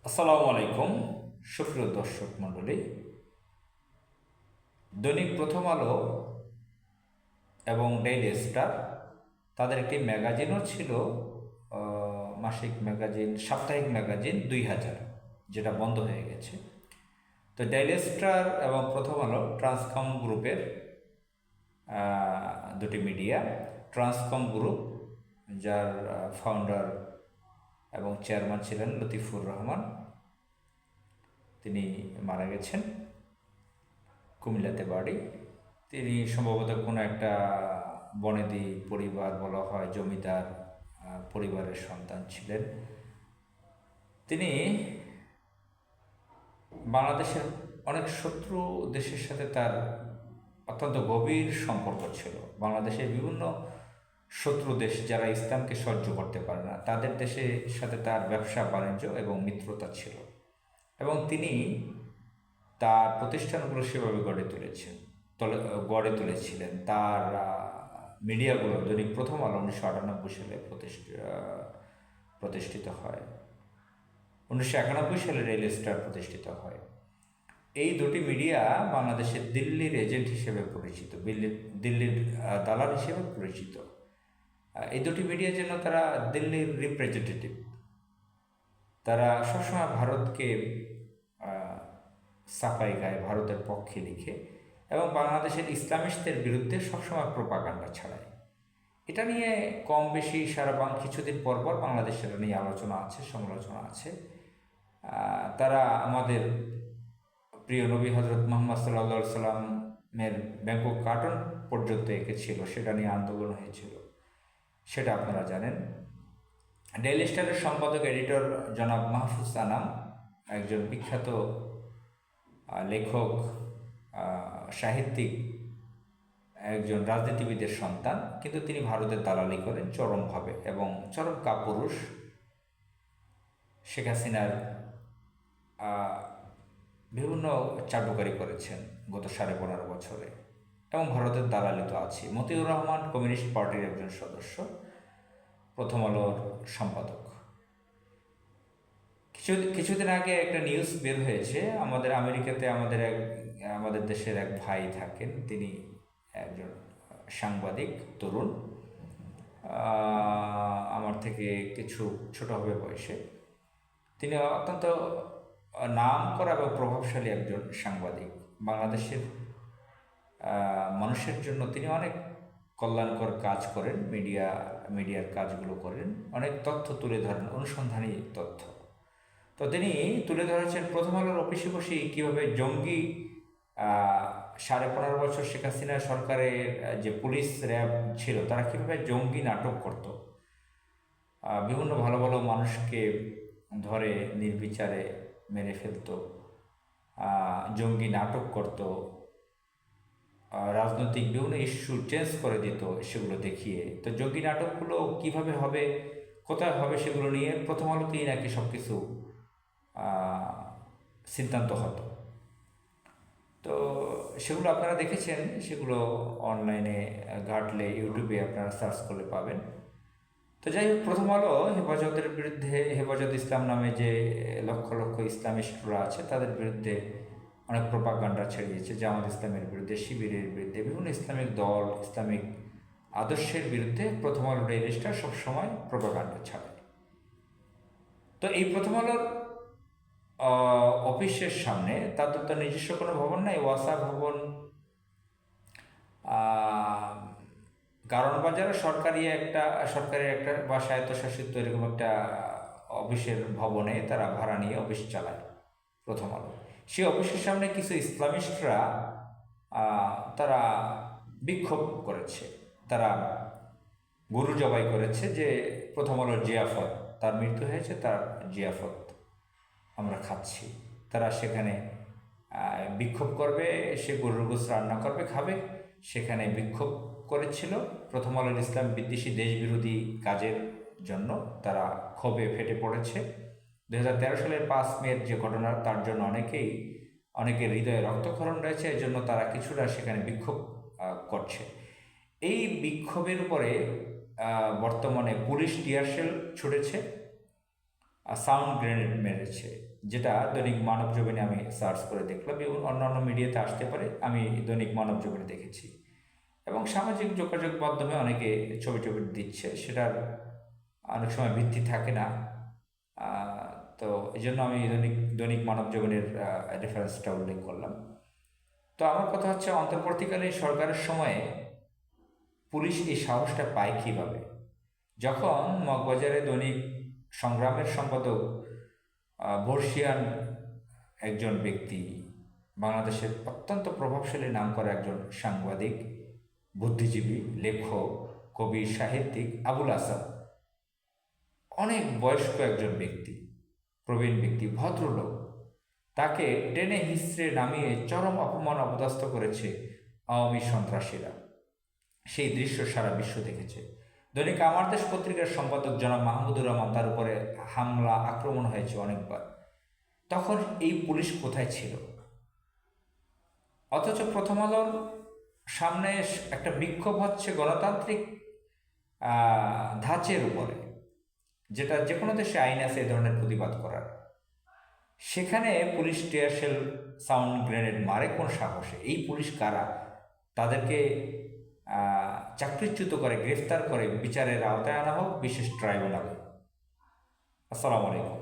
আসসালামু আলাইকুম সুপ্রিয় দর্শক মণ্ডলী। দৈনিক প্রথম আলো এবং ডেইলি স্টার তাদের একটি ম্যাগাজিনও ছিল, মাসিক ম্যাগাজিন, সাপ্তাহিক ম্যাগাজিন 2000, যেটা বন্ধ হয়ে গেছে। তো ডেইলি স্টার এবং প্রথম আলো ট্রান্সকম গ্রুপের দুটি মিডিয়া। ট্রান্সকম গ্রুপ, যার ফাউন্ডার এবং চেয়ারম্যান ছিলেন লতিফুর রহমান, তিনি মারা গেছেন, কুমিল্লাতে বাড়ি। তিনি সম্ভবত কোনো একটা বনেদি পরিবার বলা হয়, জমিদার পরিবারের সন্তান ছিলেন। তিনি বাংলাদেশের অনেক শত্রু দেশের সাথে তার অত্যন্ত গভীর সম্পর্ক ছিল। বাংলাদেশের বিভিন্ন শত্রু দেশ যারা ইসলামকে সহ্য করতে পারে না, তাদের দেশের সাথে তার ব্যবসা বাণিজ্য এবং মিত্রতা ছিল, এবং তিনি তার প্রতিষ্ঠানগুলো সেভাবে গড়ে তুলেছিলেন। তার মিডিয়াগুলো, দৈনিক প্রথম আলো 1998 সালে প্রতিষ্ঠিত হয়, 1991 সালে রেল স্টার প্রতিষ্ঠিত হয়। এই দুটি মিডিয়া বাংলাদেশের দিল্লির এজেন্ট হিসেবে পরিচিত, দিল্লির দালাল হিসেবে পরিচিত। এই দুটি মিডিয়ার জন্য তারা দিল্লির রিপ্রেজেন্টেটিভ। তারা সবসময় ভারতকে সাফাই গায়, ভারতের পক্ষে লিখে, এবং বাংলাদেশের ইসলামিস্টদের বিরুদ্ধে সবসময় প্রোপাগান্ডা ছড়ায়। এটা নিয়ে কম বেশি কিছুদিন পর পর বাংলাদেশের নিয়ে আলোচনা আছে, সমালোচনা আছে। তারা আমাদের প্রিয় নবী হজরত মোহাম্মদ সাল্লাল্লাহু সাল্লামের ব্যঙ্গ কার্টুন পর্যন্ত এঁকেছিল, সেটা নিয়ে আন্দোলন হয়েছিল, সেটা আপনারা জানেন। ডেইলি স্টারের সম্পাদক এডিটর জনাব মাহফুজ আনাম একজন বিখ্যাত লেখক, সাহিত্যিক, একজন রাজনীতিবিদের সন্তান, কিন্তু তিনি ভারতের দালালি করেন চরমভাবে, এবং চরম কাপুরুষ। শেখ হাসিনার বিভিন্ন চাটুকারি করেছেন গত 15.5 বছরে, এবং ভারতের দালালি তো আছে। মতিউর রহমান কমিউনিস্ট পার্টির একজন সদস্য, প্রথম আলোর সম্পাদক। কিছুদিন আগে একটা নিউজ বের হয়েছে, আমাদের আমেরিকাতে আমাদের দেশের এক ভাই থাকেন, তিনি একজন সাংবাদিক, তরুণ, আমার থেকে কিছু ছোট হবে বয়সে। তিনি অত্যন্ত নাম করা এবং প্রভাবশালী একজন সাংবাদিক। বাংলাদেশের মানুষের জন্য তিনি অনেক কল্যাণকর কাজ করেন, মিডিয়ার কাজগুলো করেন, অনেক তথ্য তুলে ধরেন, অনুসন্ধানী তথ্য। তো তিনি তুলে ধরেছেন প্রথম আলোর অফিসে বসেই কীভাবে জঙ্গি 15.5 বছর শেখ হাসিনা সরকারের যে পুলিশ র্যাব ছিল, তারা কীভাবে জঙ্গি নাটক করত, বিভিন্ন ভালো ভালো মানুষকে ধরে নির্বিচারে মেরে ফেলত, জঙ্গি নাটক করত, রাজনৈতিক বিভিন্ন ইস্যু চেঞ্জ করে দিত, সেগুলো দেখিয়ে। তো জঙ্গি নাটকগুলো কিভাবে হবে, কোথায় হবে, সেগুলো নিয়ে প্রথম আলোতেই নাকি সব কিছু সিদ্ধান্ত হতো। তো সেগুলো আপনারা দেখেছেন, সেগুলো অনলাইনে ঘাটলে, ইউটিউবে আপনারা সার্চ করলে পাবেন। তো যাই হোক, প্রথম আলো হেফাজতের বিরুদ্ধে, হেফাজত ইসলাম নামে যে লক্ষ লক্ষ ইসলামিস্টরা আছে, তাদের বিরুদ্ধে অনেক প্রোপাগান্ডা ছড়িয়েছে। জামাত ইসলামের বিরুদ্ধে, শিবিরের বিরুদ্ধে, বিভিন্ন ইসলামিক দল, ইসলামিক আদর্শের বিরুদ্ধে প্রথম আলো ডেইলি স্টার সবসময় প্রোপাগান্ডা ছাড়ে। তো এই প্রথম আলোর অফিসের সামনে, তাদের তো নিজস্ব কোনো ভবন নাই, ওয়াসা ভবন, কারণ বাজারে সরকারের একটা বা স্বায়ত্তশাসিত এরকম একটা অফিসের ভবনে তারা ভাড়া নিয়ে অফিস চালায় প্রথম আলো। সেই অফিসের সামনে কিছু ইসলামিস্টরা তারা বিক্ষোভ করেছে, তারা গরু জবাই করেছে, যে প্রথম আলোর জিয়াফত, তার মৃত্যু হয়েছে, তার জিয়াফত আমরা খাচ্ছি। তারা সেখানে বিক্ষোভ করবে, সে গরুর গোশত রান্না করবে, খাবে, সেখানে বিক্ষোভ করেছিল। প্রথম আলোর ইসলাম বিদ্বেষী, দেশবিরোধী কাজের জন্য তারা ক্ষোভে ফেটে পড়েছে। 2013 সালের 5 মের যে ঘটনা, তার জন্য অনেকের হৃদয়ে রক্তক্ষরণ রয়েছে, এই জন্য তারা কিছুটা সেখানে বিক্ষোভ করছে। এই বিক্ষোভের উপরে বর্তমানে পুলিশ টিয়ারশেল ছুড়েছে, সাউন্ড গ্রেনেড মেরেছে, যেটা দৈনিক মানবজমিনে আমি সার্চ করে দেখলাম এবং অন্যান্য মিডিয়াতে আসতে পারে, আমি দৈনিক মানবজমিনে দেখেছি। এবং সামাজিক যোগাযোগ মাধ্যমে অনেকে ছবি টবি দিচ্ছে, সেটার অনেক সময় ভিত্তি থাকে না। আহ, তো এই জন্য আমি দৈনিক দৈনিক মানবজমিনের রেফারেন্সটা উল্লেখ করলাম। তো আমার কথা হচ্ছে, অন্তর্বর্তীকালীন সরকারের সময়ে পুলিশ এই সাহসটা পায় কীভাবে? যখন মগবাজারে দৈনিক সংগ্রামের সম্পাদক বর্ষিয়ান একজন ব্যক্তি, বাংলাদেশের অত্যন্ত প্রভাবশালী নামকরা একজন সাংবাদিক, বুদ্ধিজীবী, লেখক, কবি, সাহিত্যিক আবুল হাসান, অনেক বয়স্ক একজন ব্যক্তি, প্রবীণ ব্যক্তি, ভদ্রলোক, তাকে টেনে হিস্ট্রে নামিয়ে চরম অপমান অপদস্থ করেছে আওয়ামী সন্ত্রাসীরা। সেই দৃশ্য সারা বিশ্ব দেখেছে। দৈনিক আমার দেশ পত্রিকার সম্পাদক জনাব মাহমুদুর রহমান, তার উপরে হামলা আক্রমণ হয়েছে অনেকবার। তখন এই পুলিশ কোথায় ছিল? অথচ প্রথম আলোর সামনে একটা বিক্ষোভ হচ্ছে গণতান্ত্রিক ধাঁচের উপরে, যেটা যে কোনো দেশে আইন আছে এই ধরনের প্রতিবাদ করার। সেখানে পুলিশ টিয়ারশেল, সাউন্ড গ্রেনেড মারে কোন সাহসে? এই পুলিশ কারা? তাদেরকে চাকরিচ্যুত করে, গ্রেফতার করে বিচারের আওতায় আনা হোক বিশেষ ট্রাইব্যুনালে। আসসালামু আলাইকুম।